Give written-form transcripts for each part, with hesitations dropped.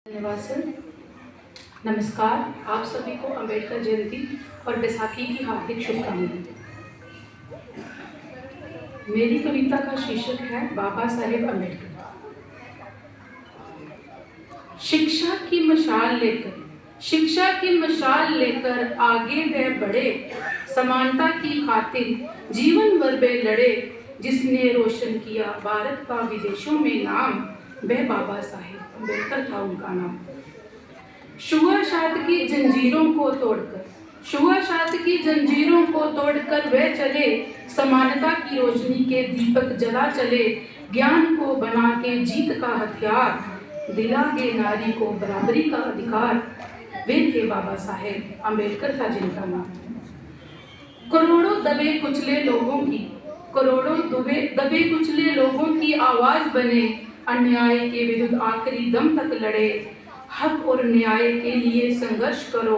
धन्यवाद सर। नमस्कार, आप सभी को अम्बेडकर जयंती और बैसाखी की हार्दिक शुभकामनाएं। मेरी कविता का शीर्षक है बाबा साहेब अम्बेडकर। शिक्षा की मशाल लेकर आगे वह बढ़े, समानता की खातिर जीवन भर वे लड़े। जिसने रोशन किया भारत का विदेशों में नाम, वह बाबा साहेब अम्बेडकर था उनका नाम। शुरुआत की जंजीरों को तोड़कर वे चले, समानता की रोशनी के दीपक जला चले। ज्ञान को बना के जीत का हथियार, दिला के नारी को बराबरी का अधिकार। वे थे बाबा साहेब अम्बेडकर था जिनका नाम। करोड़ों दबे कुचले लोगों की आवाज बने, अन्याय के विरुद्ध आखिरी दम तक लड़े। हक और न्याय के लिए संघर्ष करो,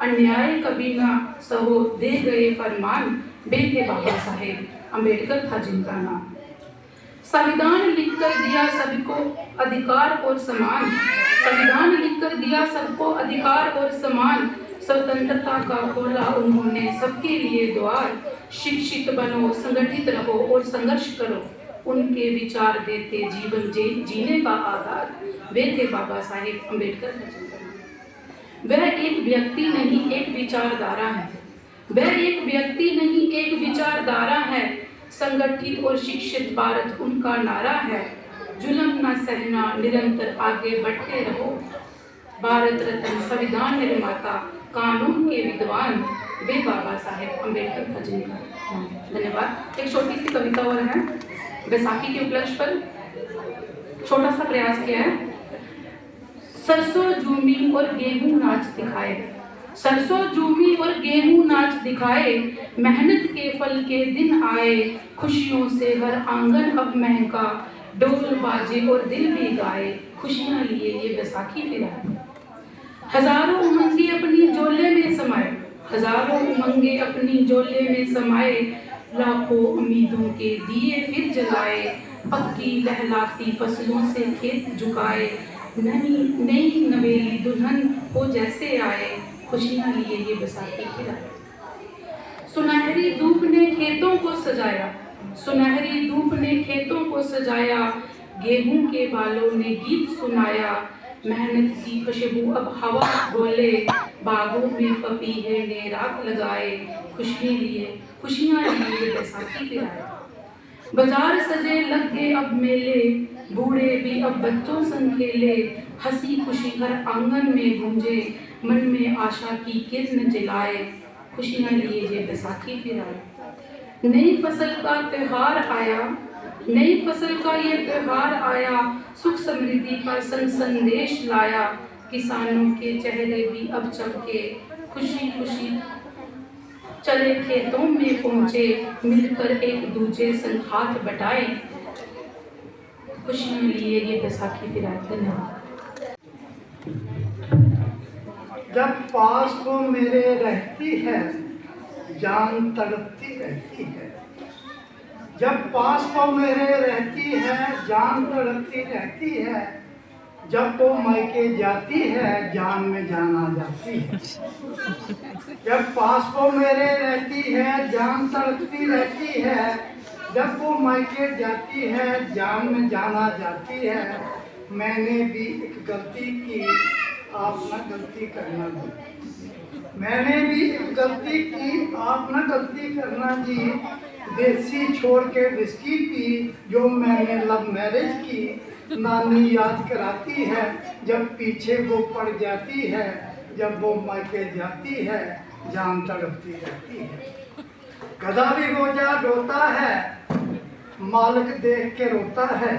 अन्याय कभी ना सहो, दे गए फरमान। वे थे बाबा साहेब अम्बेडकर था जिनका नाम। संविधान लिखकर दिया सबको अधिकार और समान। स्वतंत्रता का खोला उन्होंने सबके लिए द्वार। शिक्षित बनो, संगठित रहो और संघर्ष करो, उनके विचार देते जीवन जीने का आधार। वे थे बाबा साहेब अम्बेडकर। वह एक व्यक्ति नहीं एक विचारधारा है। संगठित और शिक्षित भारत उनका नारा है। जुल्म न सहना, निरंतर आगे बढ़ते रहो। भारत रत्न, संविधान निर्माता, कानून के विद्वान, वे बाबा साहेब अम्बेडकर था जिनका नाम। धन्यवाद। एक छोटी सी कविता और है बैसाखी के उपलक्ष्य पर छोटा सा प्रयास किया है। सरसों झूमी और गेहूं नाच दिखाए, मेहनत के फल के दिन आए। खुशियों से हर आंगन अब महका, ढोल बाजे और दिल भी गाए। खुशियां लिए ये बैसाखी फिर आए। हजारों उमंगे अपनी जोले में समाए। लाखों उम्मीदों के दिए फिर जलाए। पक्की लहलाती फसलों से खेत झुकाए। नई नवेली दुल्हन हो जैसे आए। खुशियां लिए ये बैसाखी फिर आए। सुनहरी धूप ने खेतों को सजाया। गेहूं के बालों ने गीत सुनाया। मेहनत की खुशबू अब हवा बोले, बागों में पपीहे ने रात लगाए। खुशियां लिए बैसाखी फिर आए। बाजार सजे लग गए अब मेले, बूढ़े भी अब बच्चों संग खेले। हंसी खुशी हर आंगन में गूंजे, मन में आशा की किरण जलाए। खुशियां लिए ये बैसाखी फिर आए। नई फसल का ये त्योहार आया। सुख समृद्धि का संदेश लाया। किसानों के चेहरे भी अब चमके, खुशी खुशी चले खेतों में पहुंचे। मिलकर एक दूजे संग हाथ बटाए। खुशियां लिए ये बैसाखी फिर आए। धन्यवाद। जब पास वो मेरे रहती है, जान तड़पती रहती है। जब पास वो मेरे रहती है, जान तड़पती रहती है। जब वो मायके जाती है, जान में जान आ जाती है। जब पास वो मेरे रहती है, जान तड़पती रहती है। जब वो मायके जाती है, जान में जान आ जाती है। मैंने भी एक गलती की, आप न गलती करना जी। मैंने भी एक गलती की, आप न गलती करना जी। देसी छोड़ के विस्की पी, जो मैंने लव मैरिज की। नानी याद कराती है, जब पीछे वो पड़ जाती है। जब वो मायके जाती है, जान तड़पती रहती है। गधा भी बोझा ढोता है, मालिक देख के रोता है।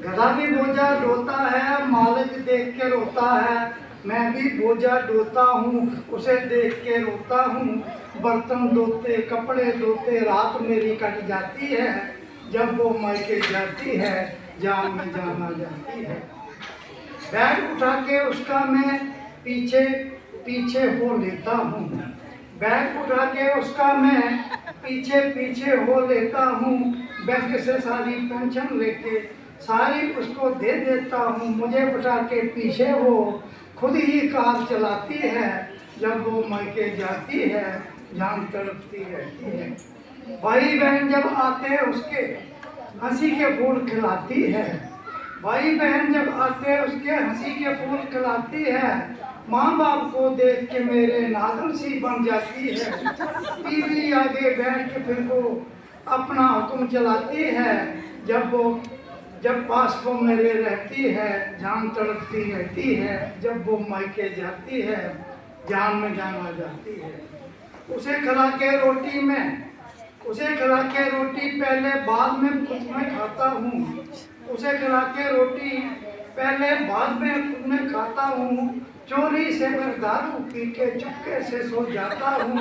गधा भी बोझा ढोता है, मालिक देख के रोता है। मैं भी बोझा ढोता हूँ, उसे देख के रोता हूँ। बर्तन धोते, कपड़े धोते, रात मेरी कट जाती है। जब वो मायके जाती है, जान में जान आ जाती है। बैग उठा के उसका मैं पीछे पीछे हो लेता हूँ। बैग उठा के उसका मैं पीछे पीछे हो लेता हूँ। बैंक से सारी पेंशन लेके सारी उसको दे देता हूँ, मुझे बता के पीछे वो खुद ही कार चलाती है, जब वो मायके जाती है जान तड़पती रहती है। भाई बहन जब आते उसके हंसी के फूल खिलाती है, भाई बहन जब आते उसके हंसी के फूल खिलाती है, माँ बाप को देख के मेरे नाज़ुक सी बन जाती है। बीवी आगे बैठ के फिर वो अपना हुक्म चलाती है, जब पास वो मेरे रहती है जान तड़पती रहती है, जब वो मायके जाती है जान में जान आ जाती है। उसे खिला के रोटी पहले बाद में खुद में खाता हूँ, उसे खिला के रोटी पहले बाद में खुद में खाता हूँ, चोरी से मैं दारू पी के चुपके से सो जाता हूँ,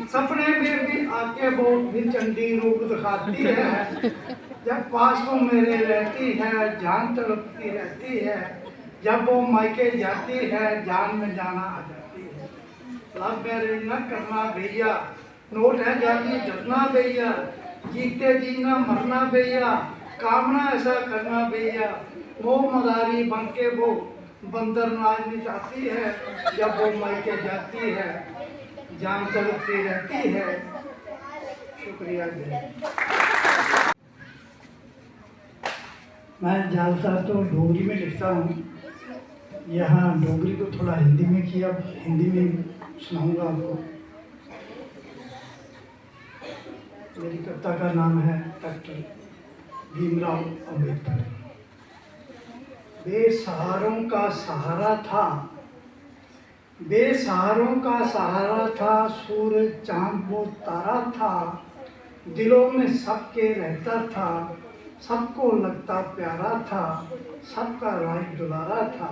सपने में भी आके वो भी चंडी रूप दिखाती है, जब पास वो मेरे रहती है जान तड़पती रहती है, जब वो मायके जाती है जान में जाना आ जाती है। लव मैरिज न करना भैया, नोट है जाती जलना भैया, जीते जीना मरना भैया, कामना ऐसा करना भैया, मोह मदारी बन के वो बंदर नाचनी चाहती है, जब वो मायके जाती है जान तड़पती रहती है। शुक्रिया जी। मैं ज़्यादातर तो डोगरी में लिखता हूँ, यहाँ डोगरी को थोड़ा हिंदी में किया, हिंदी में सुनाऊंगा आपको। मेरी कविता का नाम है डॉक्टर भीमराव अम्बेडकर। बेसहारों का सहारा था, बेसहारों का सहारा था, सूरज चांद वो तारा था, दिलों में सबके रहता था, सबको लगता प्यारा था, सबका राज दुलारा था।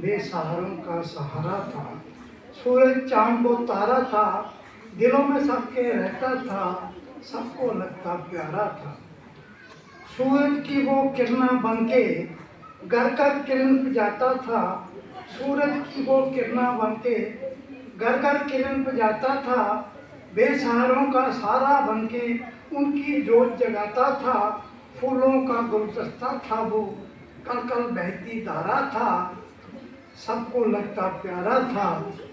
बेसहारों का सहारा था, सूरज चांद वो तारा था, दिलों में सबके रहता था, सबको लगता प्यारा था। सूरज की वो किरणें बनके घर घर किरण जाता था, सूरज की वो किरणें बनके घर घर किरण जाता था, बेसहारों का सहारा बनके उनकी जोत जगाता था, फूलों का गुलदस्ता था वो कल कल बहती धारा था, सबको लगता प्यारा था,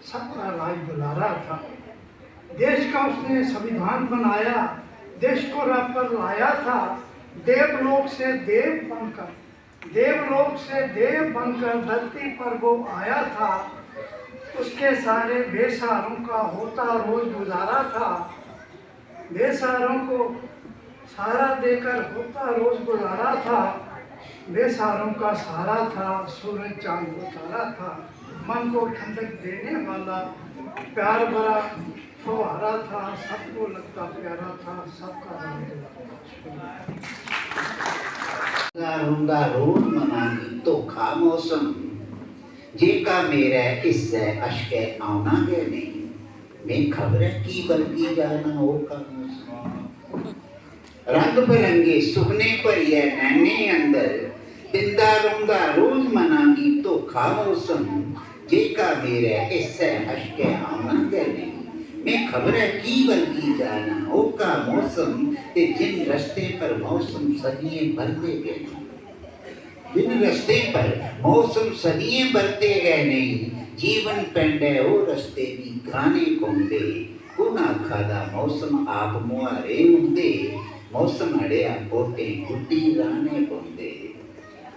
सबका राज दुलारा था। देश का उसने संविधान बनाया, देश को राह पर लाया था, देवलोक से देव बनकर धरती पर वो आया था, उसके सारे बेसहारों का होता रोज गुजारा था, बेसहारों को सहारा देकर होता रोज गुजारा था, बेसहारों का सहारा था, सूरज चांद को तारा था, मन को ठंडक देने वाला प्यार भरा फुहारा था, सबको लगता प्यारा था, सबका रुंदा रोज मनानी तो खामोसम जेका मेरा इससे अशके आना गए नहीं, मैं खबर की बल्कि जाना हो का मौसम। रंग बिरंगे सुखने पर यह नैने अंदर दिंदा रुंदा रोज मनानी तो खामोसम जेका मेरा इससे अशके आना गए नहीं, मैं खबर की बल्कि जाना हो का मौसम। ते जिन रस्ते पर मौसम सदिये बदले गए, जिन रस्ते पर मौसम सदिये बदले गए नहीं, जीवन पेंडे ओ रस्ते भी गाने कोंदे, गुना खादा मौसम आप मुआरे उड़दे, मौसम अड़िया पोटे गुड्डी राने पोंदे।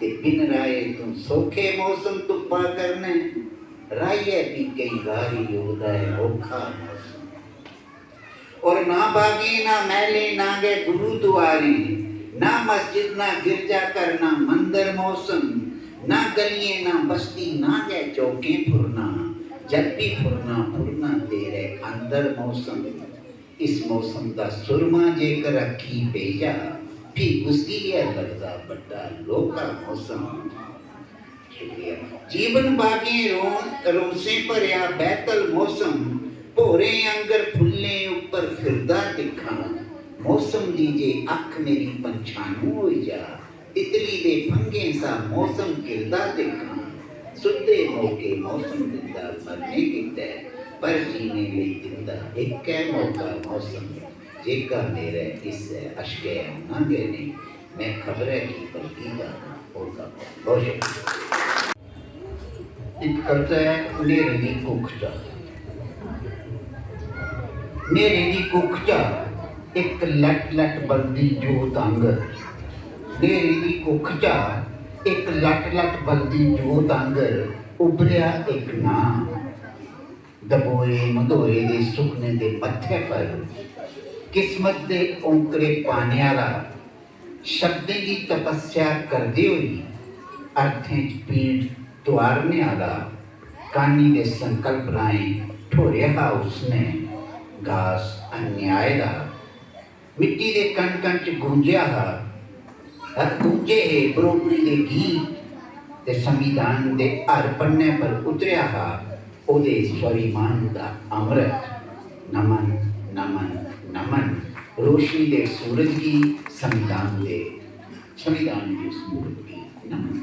ते बिन राय तुम सोखे मौसम तुप्पा करने, राये भी कई गारी उदाय औखा मौसम। और ना बागी ना मैले ना गए गुरुद्वारे, ना मस्जिद ना गिरजा कर ना मंदिर मौसम, ना गलियां ना बस्ती ना गए चौके फुरना, जब भी फुरना फुरना तेरे अंदर मौसम। इस मौसम का सुरमा जेकर रखी भेजा, फिर उसकी यह लगता बड़ा लोका मौसम। शुक्रिया। जीवन बागे रोसे पर या बैतल मौसम, भोरे अंगर फुल्ले ऊपर फिरदा दिखा, मौसम दीजे अख मेरी पंछानू हो जा, तितली दे फंगे सा मौसम गिरदा दिखा, सुते मौके मौसम दिंदा मरने किते, पर जीने ले दिंदा एक मौका मौसम, जेका मेरे इस अशके ना गने, मैं खबर है कि बल्कि जाना होगा। बहुत शुक्रिया। एक कविता है नेरे दी कुख चा। नेरे दी कुख चा एक लट लट बलदी जोत आंगर। नेरे दी कुख चा एक लट लट बलदी जोत आंगर उभरिया एक नाम दबोए मधोए दे सुखने दे मत्थे पर किस्मत दे औंकड़े पाने वाला शब्दें की तपस्या करदे हुई अर्थें च पीठ तुआरने वाला कानी दे संकल्प राएं ठोरिया उसने घास अन्याय दा मिट्टी दे कण कण च गूंजिया गूंजे है बरोबरी दे गीत ते संविधान दे हर पन्ने पर उतरिया हा ओदे स्वाभिमान दा अमृत। नमन नमन नमन रोशनी दे सूरज की संविधान की सूरज की नमन।